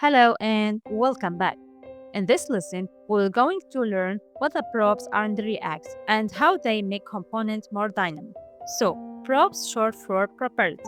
Hello and welcome back. In this lesson, we're going to learn what the props are in the React and how they make components more dynamic. So, props short for property.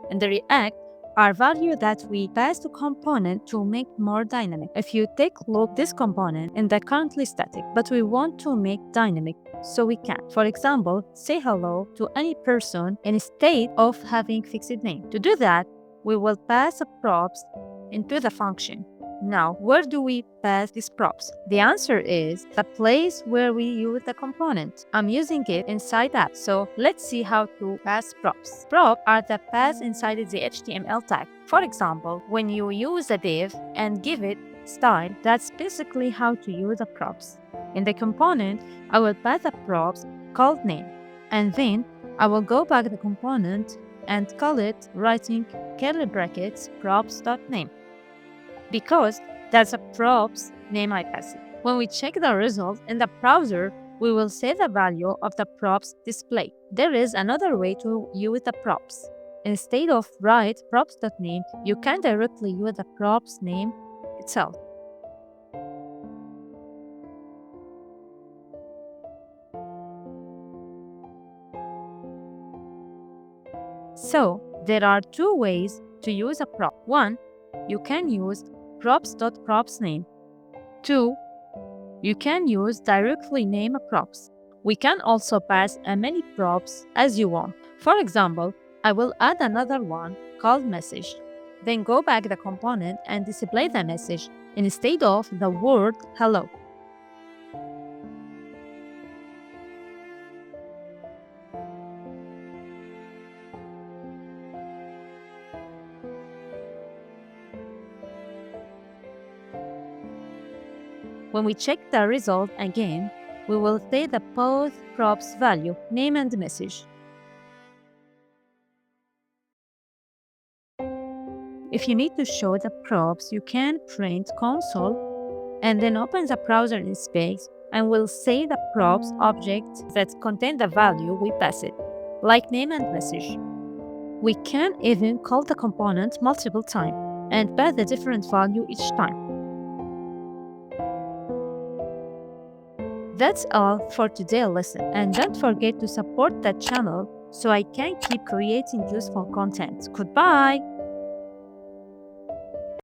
In the React are value that we pass to component to make more dynamic. If you take a look this component in the currently static, but we want to make dynamic, so we can. For example, say hello to any person instead of having fixed name. To do that, we will pass a props into the function. Now, where do we pass these props? The answer is the place where we use the component. I'm using it inside app, so let's see how to pass props. Props are the paths inside the HTML tag. For example, when you use a div and give it style, that's basically how to use the props. In the component, I will pass a props called name, and then I will go back to the component and call it writing curly brackets props.name, because that's a props name I pass it. When we check the result in the browser, we will see the value of the props display. There is another way to use the props. Instead of write props.name, you can directly use the props name itself. So, there are two ways to use a prop. One, you can use props.propsName. Two, you can use directly name a props. We can also pass as many props as you want. For example, I will add another one called message. Then go back the component and display the message instead of the word hello. When we check the result again, we will see the both props value, name and message. If you need to show the props, you can print console and then open the browser in space and we'll see the props object that contain the value we pass it, like name and message. We can even call the component multiple times and pass a different value each time. That's all for today's lesson, and don't forget to support the channel so I can keep creating useful content. Goodbye!